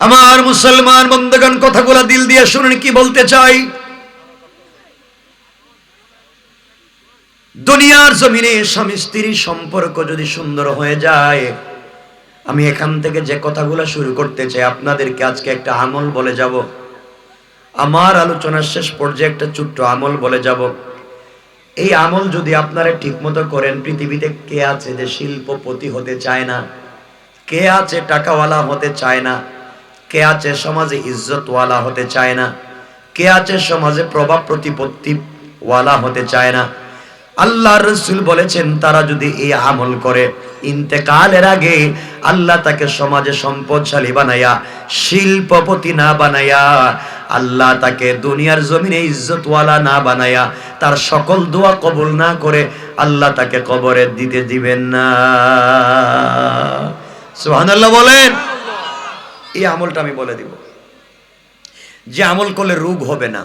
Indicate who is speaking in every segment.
Speaker 1: আমার মুসলমান বন্ধুগণ, কথাগুলো দিল দিয়ে শুনুন কি বলতে চাই। দুনিয়ার জমিনে স্বামী স্ত্রীর সম্পর্ক যদি সুন্দর হয়ে যায়, আমি এখান থেকে যে কথাগুলো শুরু করতে চাই আপনাদেরকে আজকে একটা আমল বলে যাব। আমার আলোচনার শেষ পর্যায়ে একটা ছোট্ট আমল বলে যাব। এই আমল যদি আপনারা ঠিকমতো করেন, পৃথিবীতে কে আছে যে শিল্পপতি হতে চায় না? কে আছে টাকাওয়ালা হতে চায় না? কে আছে সমাজে ইজ্জতওয়ালা হতে চায় না? কে আছে সমাজে প্রভাব প্রতিপত্তি ওয়ালা হতে চায় না? আল্লাহর রাসূল বলেছেন তারা যদি এই আমল করে, ইন্তেকালের আগে আল্লাহ তাকে সমাজে সম্পদশালী বানায়া, শিল্পপতি না বানায়া, আল্লাহ তাকে দুনিয়ার জমিনে ইজ্জতওয়ালা না বানায়া, তার সকল দোয়া কবুল না করে আল্লাহ তাকে কবরে দিতে দিবেন না। সুবহানাল্লাহ বলেন। এই আমলটা আমি বলে দিব। যে আমল করলে রোগ হবে না,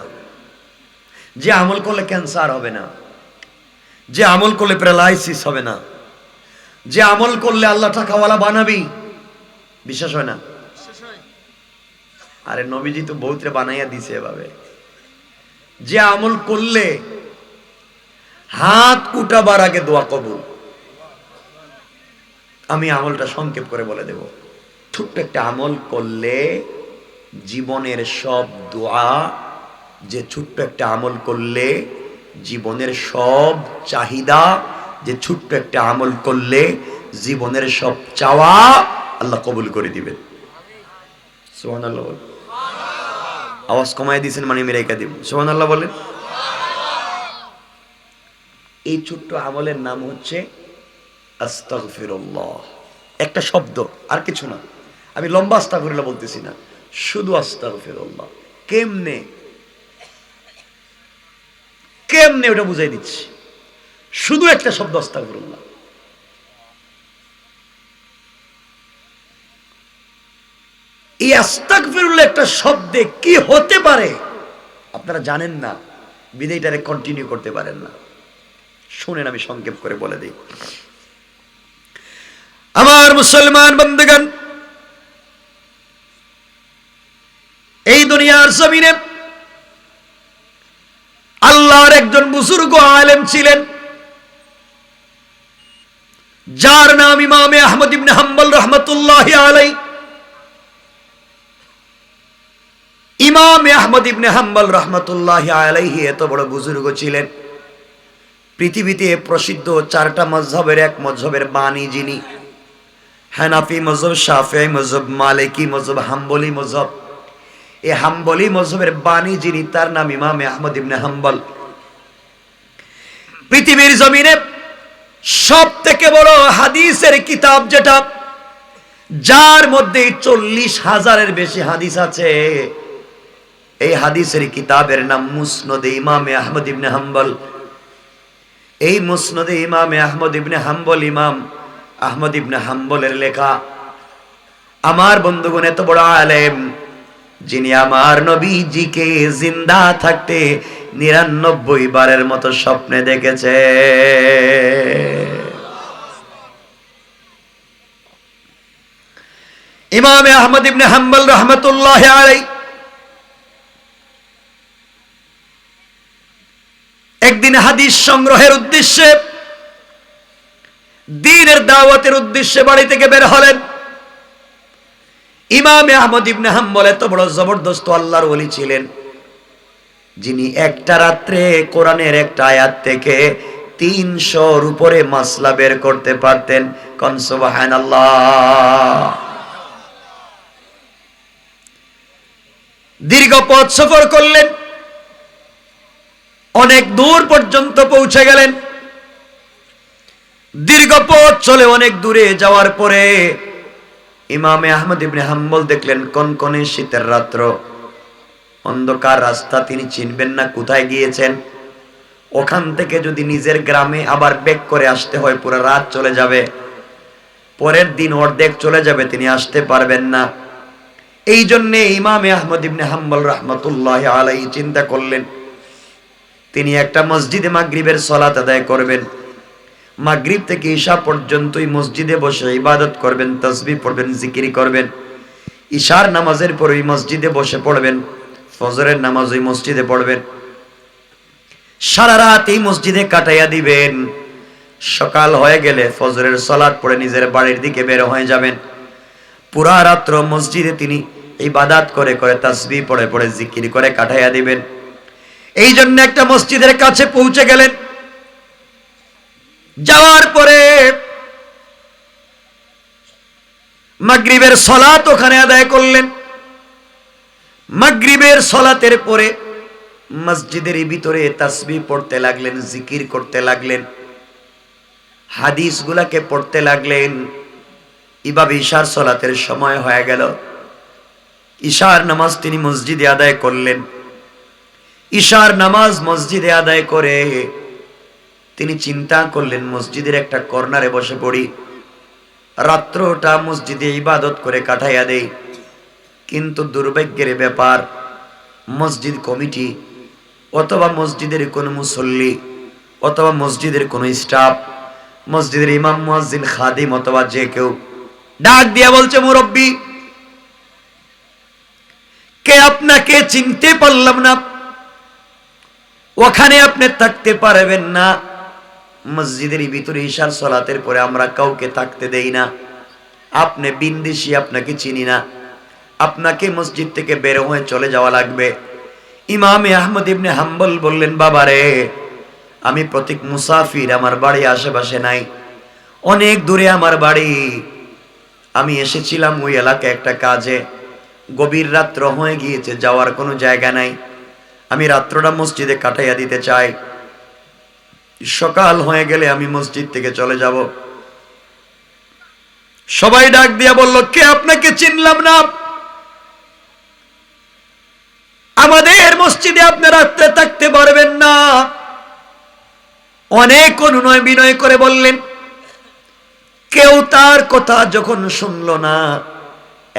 Speaker 1: যে আমল করলে ক্যান্সার হবে না, যে আমল করলে প্যারালাইসিস হবে না, যে আমল করলে আল্লাহ টাকাওয়ালা বানাবি, বিশ্বাস হয় না? আরে নবীজি তো বহুতরে বানাইয়া দিছে এভাবে। যে আমল করলে হাত উঠাবার আগে দোয়া কবুল। আমি আমলটা সংক্ষেপ করে বলে দেব। ছোট্ট একটা আমল করলে জীবনের সব দোয়া, যে ছোট্ট একটা আমল করলে জীবনের সব চাহিদা, যে ছোট্ট একটা আমল করলে জীবনের সব চাওয়া আল্লাহ কবুল করে দিবেন। সুবহানাল্লাহ বলেন। আওয়াজ কমায় দিয়েছেন মানে আমি রেখে দিব। সুবহানাল্লাহ বলেন। এই ছোট্ট আমলের নাম হচ্ছে আস্তাগফিরুল্লাহ। একটা শব্দ, আর কিছু না। আমি লম্বা আস্তাগফিরুল্লাহ বলতেছি না, শুধু আস্তাগফিরুল্লাহ। কেমনে কেমনে ওটা বুঝাই দিচ্ছি। শুধু একটা শব্দ আস্তাগফিরুল্লাহ। এই আস্তাগফিরুল্লাহ একটা শব্দে কি হতে পারে আপনারা জানেন না, বিদায়টারে কন্টিনিউ করতে পারেন না। শুনেন, আমি সংক্ষেপ করে বলে দিই। আমার মুসলমান বন্ধুগণ, এই দুনিয়ার জমিনে আল্লাহর একজন বুজুর্গ আলেম ছিলেন, যার নাম ইমামে আহমদ ইবনে হাম্বল রাহমাতুল্লাহি আলাইহি। ইমামে আহমদ ইবনে হাম্বল রাহমাতুল্লাহি আলাইহি এত বড় বুজুর্গ ছিলেন, পৃথিবীতে প্রসিদ্ধ চারটা মাযহাবের এক মাযহাবের বাণী যিনি, হানাফি মাযহাব, শাফিঈ মাযহাব, মালিকি মাযহাব, হাম্বলি মাযহাব। এই হাম্বলি মাযহাবের বাণী যিনি, তার নাম ইমামে আহমদ ইবনে হাম্বল। পৃথিবীর জমিনে সব থেকে বড় হাদিসের কিতাব যেটা, যার মধ্যে 40,000-এর বেশি হাদিস আছে, এই হাদিসের কিতাবের নাম মুসনদে ইমামে আহমদ ইবনে হাম্বল। এই মুসনদে ইমামে আহমদ ইবনে হাম্বল, ইমাম আহমদ ইবনে হাম্বলের লেখা। আমার বন্ধুগণ, এত বড় আলেম যিনি আমার নবীজিকে জিন্দা থাকতে 99 বারের মতো স্বপ্নে দেখেছে। ইমামে আহমদ ইবনে হাম্বল রাহমাতুল্লাহি আলাইহি একদিন হাদিস সংগ্রহের উদ্দেশ্যে, দ্বীনের দাওয়াতের উদ্দেশ্যে বাড়ি থেকে বের হলেন। ইমামে আহমদ ইবনে হাম্বল এত বড় জবরদস্ত আল্লাহর ওলি ছিলেন, যিনি একটা রাত্রে কোরআনের একটা আয়াত থেকে 300-র উপরে মাসলা বের করতে পারতেন। কোন সুবহানাল্লাহ। দীর্ঘ পথ সফর করলেন, অনেক দূর পর্যন্ত পৌঁছে গেলেন। দীর্ঘ পথ চলে অনেক দূরে যাওয়ার পরে ইমামে আহমদ ইবনে হাম্বল দেখলেন কনকনে শীতের রাত্র, অন্ধকার রাস্তা, তিনি চিনবেন না কোথায় গিয়েছেন। ওখান থেকে যদি নিজের গ্রামে আবার ব্যাক করে আসতে হয়, পুরো রাত চলে যাবে, পরের দিন অর্ধেক চলে যাবে, তিনি আসতে পারবেন না। এই জন্যে ইমামে আহমদ ইবনে হাম্বল রাহমাতুল্লাহি আলাইহি চিন্তা করলেন তিনি একটা মসজিদে মাগরিবের সালাত আদায় করবেন। মাগরিব থেকে ঈশা পর্যন্তই মসজিদে বসে ইবাদত করবেন, তাসবিহ পড়বেন, জিকির করবেন। ইশার নামাজের পরে ওই মসজিদে বসে পড়বেন, ফজরের নামাজ ওই মসজিদে পড়বেন, সারা রাত এই মসজিদে কাটাইয়া দিবেন। সকাল হয়ে গেলে ফজরের সালাত পড়ে নিজের বাড়ির দিকে বের হয়ে যাবেন। পুরা রাত্র মসজিদে তিনি ইবাদত করে করে তাসবিহ পড়ে পড়ে জিকির করে কাটাইয়া দিবেন। এই জন্য একটা মসজিদের কাছে পৌঁছে গেলেন, যাওয়ার পরে মাগরিবের সালাত ওখানে আদায় করলেন। মাগরিবের সালাতের পরে মসজিদের ভিতরে তাসবিহ পড়তে লাগলেন, জিকির করতে লাগলেন, হাদিসগুলাকে পড়তে লাগলেন। এভাবে ইশার সালাতের সময় হয়ে গেল। ইশার নামাজ তিনি মসজিদে আদায় করলেন। ইশার নামাজ মসজিদে আদায় করে তিনি চিন্তা করলেন মসজিদের একটা কর্নারে বসে পড়ি, রাত্রটা মসজিদে ইবাদত করে কাটাইয়া দেই। কিন্তু দুর্ভাগ্যের ব্যাপার, মসজিদ কমিটি অথবা মসজিদের কোনো মুসল্লি অথবা মসজিদের কোনো স্টাফ, মসজিদের ইমাম মুয়াজ্জিন খাদিম অথবা যে কেউ ডাক দিয়া বলছে, মুরব্বি কে আপনাকে চিনতে পারলাম না, ওখানে আপনি থাকতে পারবেন না। মসজিদের ভিতরে ইশার সালাতের পরে আমরা কাউকে থাকতে দেই না, আপনি বিন্দিসি, আপনাকে চিনি না, আপনাকে মসজিদ থেকে বের হয়ে চলে যাওয়া লাগবে। ইমামে আহমদ ইবনে হাম্বল বললেন, বাবারে আমি প্রতীক মুসাফির, আমার বাড়ি আশেপাশে নাই, অনেক দূরে আমার বাড়ি। আমি এসেছিলাম ওই এলাকায় একটা কাজে, গভীর রাত্র হয়ে গিয়েছে, যাওয়ার কোনো জায়গা নাই, আমি রাত্রটা মসজিদে কাটাইয়া দিতে চাই, সকাল হয়ে গেলে আমি মসজিদ থেকে চলে যাব। সবাই ডাক দিয়া বলল, কে আপনাকে চিনলাম না, আমাদের মসজিদে আপনি রাত্রে থাকতে পারবেন না। অনেক অনুনয় বিনয় করে বললেন, কেউ তার কথা যখন শুনলো না,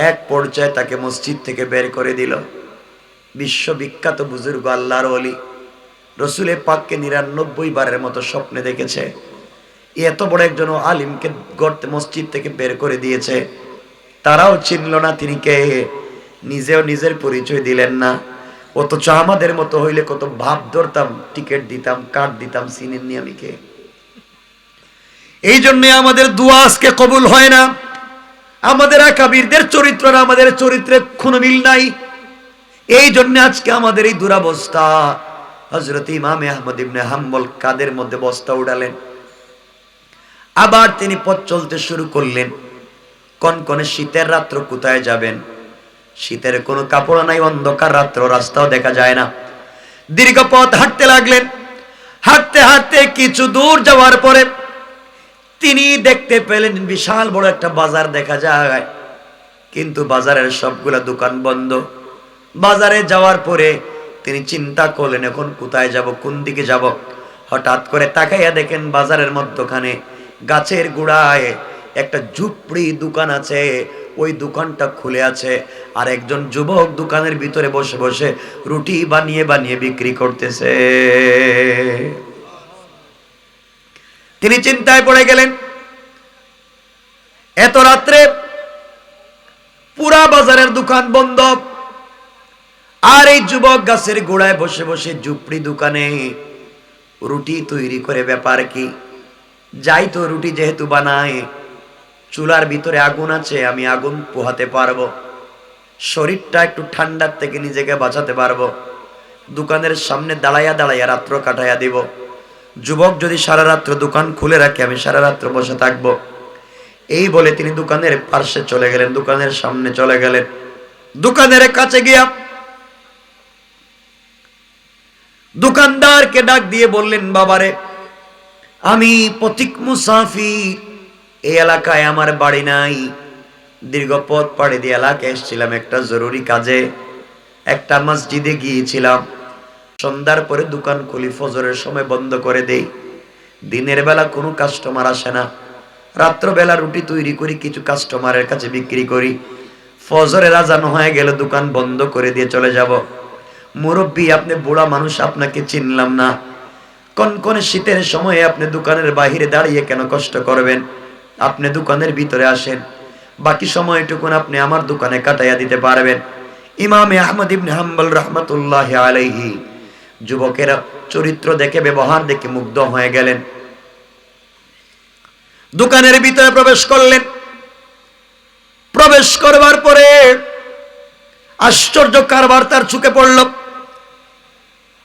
Speaker 1: এক পর্যায়ে তাকে মসজিদ থেকে বের করে দিল। বিশ্ববিখ্যাত বুজুর্গ আল্লাহর ওলি রসুলের পাককে ৯৯ বারের মতো স্বপ্নে দেখেছে, এত বড় একজন আলিমকে গর্তে মসজিদ থেকে বের করে দিয়েছে, তারাও চিনল না তিনি কে, নিজেও নিজের পরিচয় দিলেন না। অথচ আমাদের মতো হইলে কত ভাব ধরতাম, টিকিট দিতাম, কার্ড দিতাম, চিনেননি আমি কে। এই জন্য আমাদের দোয়া আজকে কবুল হয় না, আমাদের আকাবিরদের চরিত্র না, আমাদের চরিত্রে কোনো মিল নাই। এই জন্য আজকে আমাদের এই দুরাবস্থা। হযরত ইমামে আহমদ ইবনে হাম্বল কাদের মধ্যে বস্তা উঠালেন, আবার তিনি পথ চলতে শুরু করলেন। কনকনে শীতের রাত্র কোথায় যাবেন, শীতের কোনো কাপড় নাই, অন্ধকার রাত্র, রাস্তাও দেখা যায় না। দীর্ঘ পথ হাঁটতে লাগলেন। হাঁটতে হাঁটতে কিছু দূর যাওয়ার পরে তিনি দেখতে পেলেন বিশাল বড় একটা বাজার দেখা যায়, কিন্তু বাজারের সবগুলা দোকান বন্ধ। বাজারে যাওয়ার পরে তিনি চিন্তা করলেন এখন কোথায় যাব, কোন দিকে যাব। হঠাৎ করে তাকাইয়া দেখেন বাজারের মধ্যখানে গাছের গোড়ায় একটা ঝুপড়ি দোকান আছে, ওই দোকানটা খুলে আছে, আর একজন যুবক দোকানের ভিতরে বসে বসে রুটি বানিয়ে বানিয়ে বিক্রি করতেছে। তিনি চিন্তায় পড়ে গেলেন, এত রাত্রে পুরা বাজারের দোকান বন্ধ, আর এই যুবক গাছের গোড়ায় বসে বসে ঝুপড়ি দোকানে রুটি তৈরি করে, ব্যাপার কি? যাই তো, রুটি যেহেতু বানায়, চুলার ভিতরে আগুন আছে, আমি আগুন পোহাতে পারবো, শরীরটা একটু ঠান্ডার থেকে নিজেকে বাঁচাতে পারবো, দোকানের সামনে দাঁড়াইয়া দাঁড়াইয়া রাত্র কাটাইয়া দিব। যুবক যদি সারা রাত্র দোকান খুলে রাখে, আমি সারা রাত্র বসে থাকবো। এই বলে তিনি দোকানের পাশে চলে গেলেন, দোকানের সামনে চলে গেলেন। দোকানের কাছে গিয়া দোকানদারকে ডাক দিয়ে বললেন, বাবারে আমি পথিক মুসাফির, এই এলাকায় আমার বাড়ি নাই, দীর্ঘ পথ পাড়ি দিয়ে এলাকায় এসেছিলাম একটা জরুরি কাজে, একটা মসজিদে গিয়েছিলাম, সন্ধ্যার পরে দোকান খুলি, ফজরের সময় বন্ধ করে দেই, দিনের বেলা কোনো কাস্টমার আসে না, রাত্রবেলা রুটি তৈরি করি, কিছু কাস্টমারের কাছে বিক্রি করি, ফজরের আজান হয়ে গেলে দোকান বন্ধ করে দিয়ে চলে যাব। মুরব্বী, আপনি বুড়া মানুষ, আপনাকে চিনলাম না, কনকনে শীতের সময়ে আপনি দোকানের বাহিরে দাঁড়িয়ে কেন কষ্ট করবেন, আপনি দোকানের ভিতরে আসেন, বাকি সময়টুকুন আপনি আমার দোকানে কাটাইয়া দিতে পারবেন। ইমামে আহমদ ইবনে হাম্বল রাহমাতুল্লাহি আলাইহি যুবকেরা চরিত্র দেখে, ব্যবহার দেখে মুগ্ধ হয়ে গেলেন। দোকানের ভিতরে প্রবেশ করলেন। প্রবেশ করবার পরে আশ্চর্য কারবার তার চোখে পড়ল।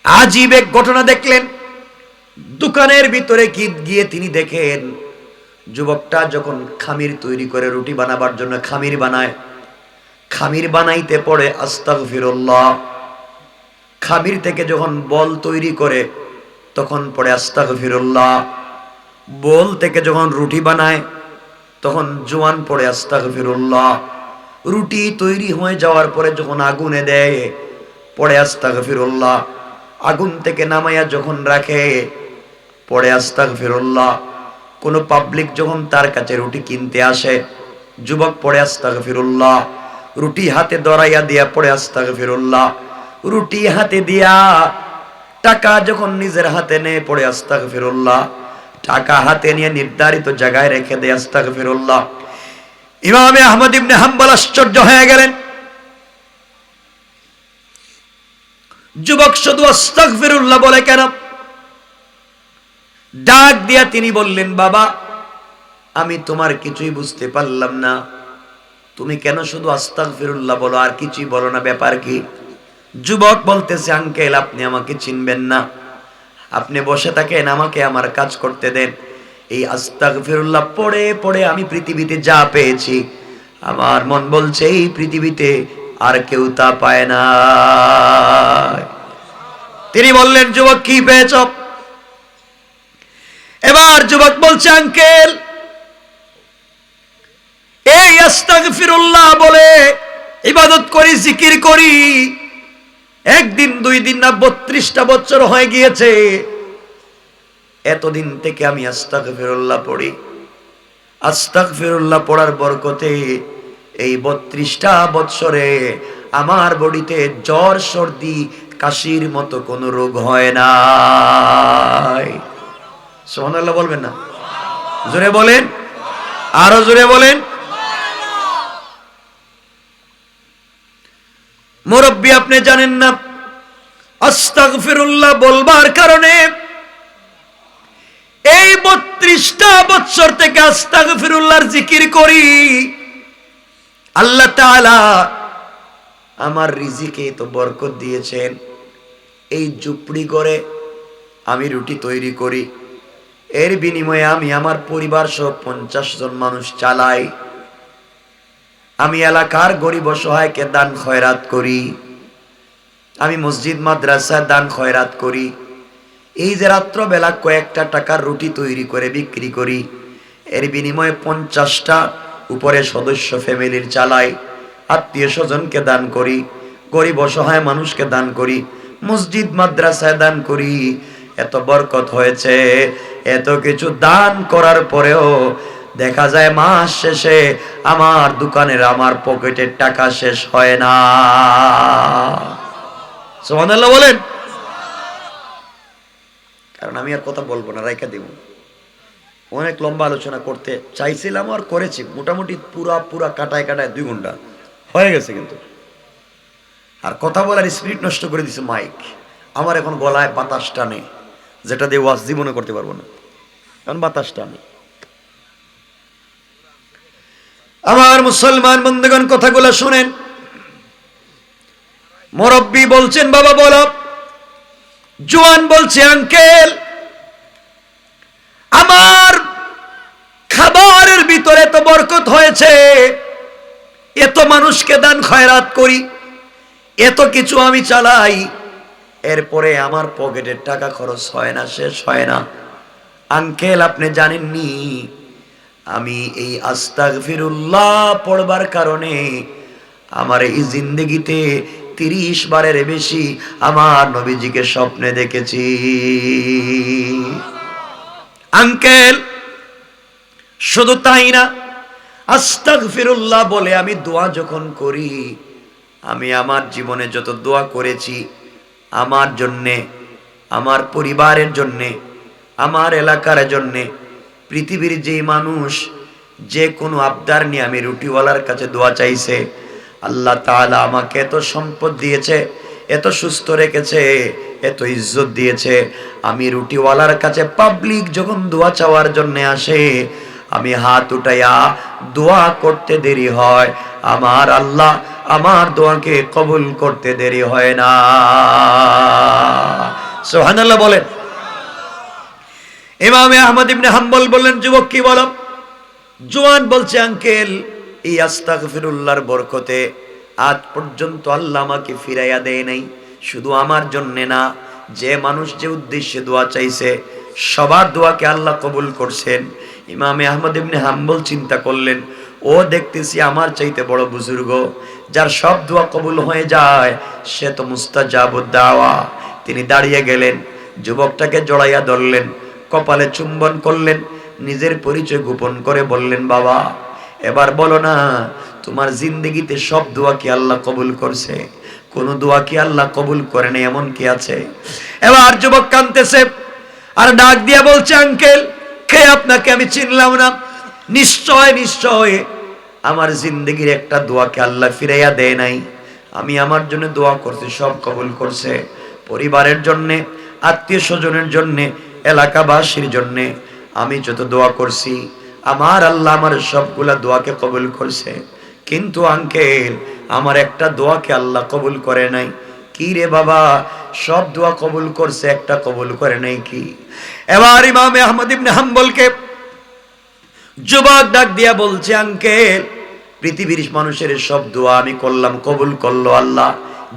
Speaker 1: আজীব এক ঘটনা দেখলেন। দোকানের ভিতরে গিয়ে তিনি দেখেন যুবকটা যখন খামির তৈরি করে রুটি বানাবার জন্য খামির বানায়, খামির বানাইতে পড়ে আস্তাগফিরুল্লাহ। খামির থেকে যখন বল তৈরি করে তখন পড়ে আস্তাগফিরুল্লাহ। বল থেকে যখন রুটি বানায় তখন জোয়ান পড়ে আস্তাগফিরুল্লাহ। রুটি তৈরি হয়ে যাওয়ার পরে যখন আগুনে দেয় পড়ে আস্তাগফিরুল্লাহ। আগুন থেকে নামাইয়া যখন রাখে পড়ে আস্তাগফিরুল্লাহ। কোন পাবলিক যখন তার কাছে রুটি কিনতে আসে, যুবক পড়ে আস্তাগফিরুল্লাহ। রুটি হাতে ধরাইয়া দিয়া পড়ে আস্তাগফিরুল্লাহ। রুটি হাতে দিয়া টাকা যখন নিজের হাতে নেয় পড়ে আস্তাগফিরুল্লাহ। টাকা হাতে নিয়ে নির্ধারিত জায়গায় রেখে দেয় আস্তাগফিরুল্লাহ। ইমামে আহমদ ইবনে হাম্বল আশ্চর্য হয়ে গেলেন। যুবক শুধু আস্তাগফিরুল্লাহ বলে কেন? ডাক দিয়া তিনি বললেন, বাবা আমি তোমার কিছুই বুঝতে পারলাম না, তুমি কেন শুধু আস্তাগফিরুল্লাহ বলো আর কিছুই বলো না, ব্যাপার কি? যুবক বলতেছে, আঙ্কেল আপনি আমাকে চিনবেন না, আপনি বসে থাকেন, আমাকে আমার কাজ করতে দেন। এই আস্তাগফিরুল্লাহ পড়ে পড়ে আমি পৃথিবীতে যা পেয়েছি, আমার মন বলছে এই পৃথিবীতে আর কেউ তা পায় না। তিনি বললেন, যুবক কি পেয়েছ? এবার যুবক বলছে, আঙ্কেল এই আস্তাগফিরুল্লাহ বলে ইবাদত করি, জিকির করি, একদিন দুই দিন না 32টা বছর হয়ে গিয়েছে। এতদিন থেকে আমি আস্তাগফিরুল্লাহ পড়ি। আস্তাগফিরুল্লাহ পড়ার বরকতে এই 32টা বছরে আমার বডিতে জ্বর সর্দি কাশির মতো কোনো রোগ হয় না। সুবহানাল্লাহ বলবেন না? জোরে বলেন, আরো জোরে বলেন। মুরব্বী আপনি জানেন না, আস্তাগফিরুল্লাহ বলবার কারণে এই 32টা বছর থেকে আস্তাগফিরুল্লাহর জিকির করি, আল্লাহ তাআলা আমার রিজিকে তো বরকত দিয়েছেন। এই ঝুপড়ি করে আমি রুটি তৈরি করি, এর বিনিময়ে আমি আমার পরিবার সহ 50 জন মানুষ চালাই। আমি এলাকার গরিব অসহায়কে দান খয়রাত করি, আমি মসজিদ মাদ্রাসা দান খয়রাত করি। এই যে রাত্রবেলা কয়েকটা টাকার রুটি তৈরি করে বিক্রি করি, এর বিনিময়ে 50টা উপরে সদস্য ফ্যামিলির চালাই, আত্মীয় স্বজনকে দান করি, গরিব অসহায় মানুষকে দান করি, মসজিদ মাদ্রাসায় দান করি। এত বরকত হয়েছে। এত কিছু দান করার পরেও দেখা যায় মাস শেষে আমার দোকানের, আমার পকেটের টাকা শেষ হয় না। সুবহানাল্লাহ বলেন। কারণ আমি আর কথা বলবো না, রাইখা দিব। অনেক লম্বা আলোচনা করতে চাইছিলাম আর করেছি, মোটামুটি পুরা কাটায় 2 ঘন্টা হয়ে গেছে, কিন্তু আর কথা বলার স্পিরিট নষ্ট করে দিছে মাইক। আমার এখন গলায় বাতাস টানে, যেটা দিয়ে ওয়াজ জীবনে করতে পারবো না, এখন বাতাস টানে। আমার মুসলমান বন্ধুগণ কথাগুলো শুনেন। মুরব্বী বলছেন, বাবা বলো। জওয়ান বলছে, আঙ্কেল আমার খাবারের ভিতরে তো বরকত হয়েছে, এত মানুষকে দান খয়রাত করি, এত কিছু আমি চালাই, এরপরে আমার পকেটের টাকা খরচ হয় না, শেষ হয় না। আঙ্কেল আপনি জানেননি, আমি এই আস্তাগফিরুল্লাহ পড়বার কারণে আমার এই জিন্দেগিতে 30 বারের বেশি আমার নবীজিকে স্বপ্নে দেখেছি। আঙ্কেল শুধু তাই না, আস্তাগফিরুল্লাহ বলে আমি দোয়া যখন করি, আমি আমার জীবনে যত দোয়া করেছি, আমার জন্যে, আমার পরিবারের জন্যে, আমার এলাকার জন্যে, পৃথিবীর যে মানুষ যে কোনো আবদার নিয়ে আমি রুটিওয়ালার কাছে দোয়া চাইছে, আল্লাহ তাআলা আমাকে এত সম্পদ দিয়েছে, এত সুস্থ রেখেছে, এত ইজ্জত দিয়েছে, আমি রুটিওয়ালার কাছে পাবলিক যখন দোয়া চাওয়ার জন্য আসে, আমি হাত উঠাইয়া দোয়া করতে দেরি হয়, আমার আল্লাহ আমার দোয়াকে কবুল করতে দেরি হয় না। সুবহানাল্লাহ বলেন। ইমামে আহমদ ইবনে হাম্বল বললেন, যুবক কি বলো? জোয়ান বলছে, আঙ্কেল এই আস্তাগফিরুল্লাহর বরকতে আজ পর্যন্ত আল্লাহ আমাকে ফিরাইয়া দেয় নাই, শুধু আমার জন্যে না, যে মানুষ যে উদ্দেশ্যে দোয়া চাইছে সবার দোয়াকে আল্লাহ কবুল করছেন। ইমামে আহমদ ইবনে হাম্বল চিন্তা করলেন, ও দেখতেছি আমার চাইতে বড় বুজুর্গ, যার সব দোয়া কবুল হয়ে যায়, সে তো মুস্তাজাবুদ দাওয়া। তিনি দাঁড়িয়ে গেলেন, যুবকটাকে জড়াইয়া ধরলেন, কপালে চুম্বন করলেন, নিজের পরিচয় গোপন করে বললেন, বাবা এবার বলো না, তোমার জিন্দেগিতে সব দোয়া কি আল্লাহ কবুল করছে? কোন দোয়া কি আল্লাহ কবুল করে না এমন কি আছে? এবার যুবক কাঁদতেছে আর ডাক দিয়া বলছে, আঙ্কেল কে আপনাকে আমি চিনলাম না, নিশ্চয় নিশ্চয় আমার জিন্দেগির একটা দোয়াকে আল্লাহ ফিরাইয়া দেয় নাই, আমি আমার জন্য দোয়া করছি সব কবুল করছে, পরিবারের জন্য, আত্মীয় স্বজনের জন্য, এলাকাবাসীর জন্য আমি যত দোয়া করছি আমার আল্লাহ আমার সবগুলা দোয়াকে কবুল করছে, কিন্তু আঙ্কেল আমার একটা দোয়াকে আল্লাহ কবুল করে নাই। কি রে বাবা, সব দোয়া কবুল করছে, একটা কবুল করে নাই কি? এবার ইমামে আহমদ ইবনে হাম্বলকে যুবক ডাক দিয়া বলছে, আঙ্কেল পৃথিবীর মানুষের সব দোয়া আমি করলাম, কবুল করলো আল্লাহ,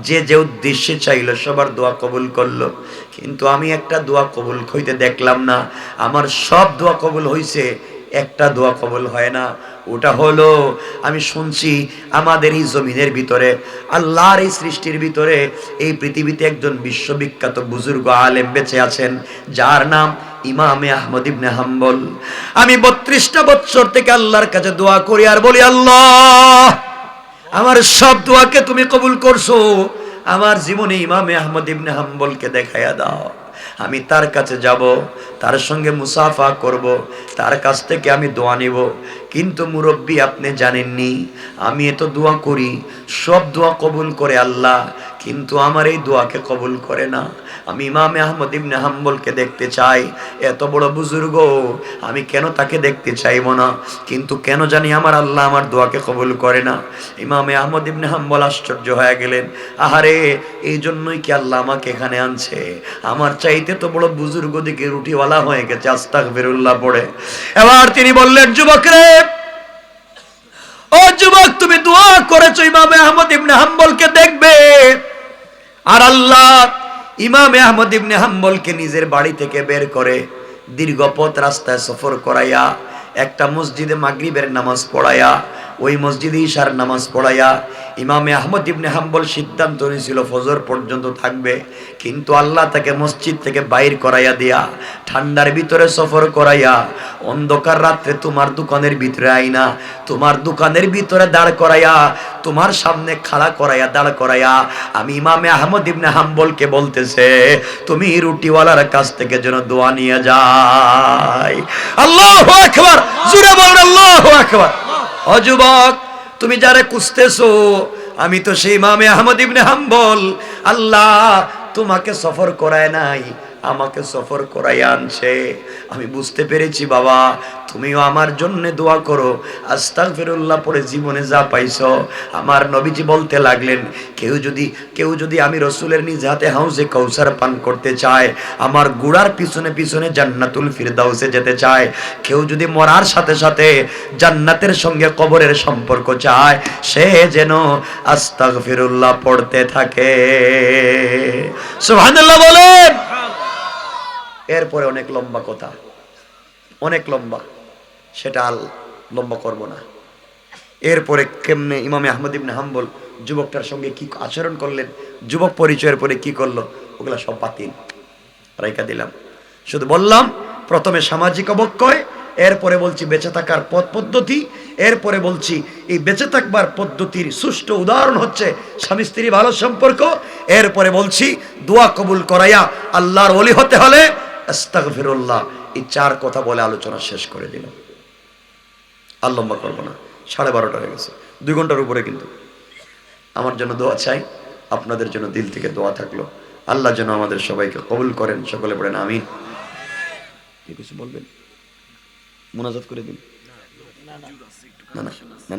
Speaker 1: যে যে উদ্দেশ্যে চাইলো সবার দোয়া কবুল করলো, কিন্তু আমি একটা দোয়া কবুল হইতে দেখলাম না, আমার সব দোয়া কবুল হইছে, একটা দোয়া কবুল হয় না। ওটা হলো, আমি শুনছি আমাদের এই জমিনের ভিতরে, আল্লাহর এই সৃষ্টির ভিতরে, এই পৃথিবীতে একজন বিশ্ববিখ্যাত বুজুর্গ আলেম বেঁচে আছেন, যার নাম ইমামে আহমদ ইবনে হাম্বল। আমি 32টা বছর থেকে আল্লাহর কাছে দোয়া করি আর বলি, আল্লাহ আমার সব দোয়াকে তুমি কবুল করছো, আমার জীবনে ইমামে আহমদ ইবনে হাম্বলকে দেখাইয়া দাও, আমি তার কাছে যাব, তার সঙ্গে মুসাফা করব, তার কাছ থেকে আমি দোয়া নিব। কিন্তু মুরব্বী আপনি জানেননি, আমি এত দোয়া করি, সব দোয়া কবুল করে আল্লাহ, কিন্তু আমার এই দোয়াকে কবুল করে না। আমি ইমামে আহমদ ইবনে হাম্বলকে দেখতে চাই, এত বড় বুজুর্গ, আমি কেন তাকে দেখতে চাইব না? কিন্তু কেন জানি আমার আল্লাহ আমার দোয়াকে কবুল করে না। ইমামে আহমদ ইবনে হাম্বল আশ্চর্য হয়ে গেলেন, আহারে এই জন্যই কি আল্লাহ আমাকে এখানে আনছে? আমার চাইতে তো বড় বুজুর্গ দিকে রুটিওয়ালা হয়ে গেছে, আস্তাগফিরুল্লাহ পড়ে। এবার তিনি বললেন, যুবক রে, ও যুবক, তুমি দোয়া করেছো ইমামে আহমদ ইবনে হাম্বলকে দেখবে, আর আল্লাহ ইমামে আহমদ ইবনে হাম্বলকে নিজের বাড়ি থেকে বের করে দীর্ঘ পথ রাস্তায় সফর করাইয়া একটা মসজিদে মাগরিবের নামাজ পড়াইয়া, ওই মসজিদে ইশার নামাজ পড়াইয়া ইমামে আহমদ ইবনে হাম্বল সিদ্ধান্ত নিয়েছিল ফজর পর্যন্ত থাকবে, কিন্তু আল্লাহ তাকে মসজিদ থেকে বাইর করাইয়া দিয়া, ঠান্ডার ভিতরে সফর করাইয়া, অন্ধকার রাত্রে তোমার দোকানের ভিতরে আইনা, তোমার দোকানের ভিতরে দাঁড় করাইয়া, তোমার সামনে খাড়া করাইয়া, দাঁড় করাইয়া আমি ইমামে আহমদ ইবনে হাম্বলকে বলতেছে, তুমি রুটিওয়ালার কাছ থেকে যেন দোয়া নিয়ে যাই। আল্লাহু আকবার, জোরে বলুন আল্লাহু আকবার। ও যুবক, তুমি যারে খুঁজতেছো, আমি তো সেই ইমামে আহমদ ইবনে হাম্বল। আল্লাহ তোমাকে সফর করায় নাই, আমাকে সফর করাই আনছে। আমি বুঝতে পেরেছি বাবা, তুমিও আমার জন্য দোয়া করো, আস্তাগফিরুল্লাহ পড়ে জীবনে যা পাইছো। আমার নবীজি বলতে লাগলেন, কেউ যদি আমি রসুলের নিজ হাতে হাউজে কাউসার পান করতে চায়, আমার গুড়ার পিছনে পিছনে জান্নাতুল ফিরদাউসে যেতে চায়, কেউ যদি মরার সাথে সাথে জান্নাতের সঙ্গে কবরের সম্পর্ক চায়, সে যেন আস্তাগফিরুল্লাহ পড়তে থাকে। সুবহানাল্লাহ বলেন। এরপরে অনেক লম্বা কথা, অনেক লম্বা, সেটা আর লম্বা করব না। এরপরে কেমনে ইমামে আহমদ ইবনে হাম্বল যুবকটার সঙ্গে কি আচরণ করলেন, যুবক পরিচয়ের পরে কি করলো, ওগুলা সব বাতিল রাইখা দিলাম। শুধু বললাম প্রথমে সামাজিক অবক্ষয়, এরপরে বলছি বেঁচে থাকার পথ পদ্ধতি, এরপরে বলছি এই বেঁচে থাকবার পদ্ধতির সুষ্ঠু উদাহরণ হচ্ছে স্বামী স্ত্রী ভালো সম্পর্ক, এরপরে বলছি দোয়া কবুল করাইয়া আল্লাহর ওলি হতে হলে আস্তাগফিরুল্লাহ। এই চার কথা বলে আলোচনা শেষ করে দিলাম। আর লম্বা করবো না, 12:30 হয়ে গেছে, 2 ঘন্টার উপরে। কিন্তু আমার জন্য দোয়া চাই, আপনাদের জন্য দিল থেকে দোয়া থাকলো। আল্লাহ যেন আমাদের সবাইকে কবুল করেন। সকলে পড়েন আমিন। কি কিছু বলবেন? মোনাজাত করে দিন। না না না না।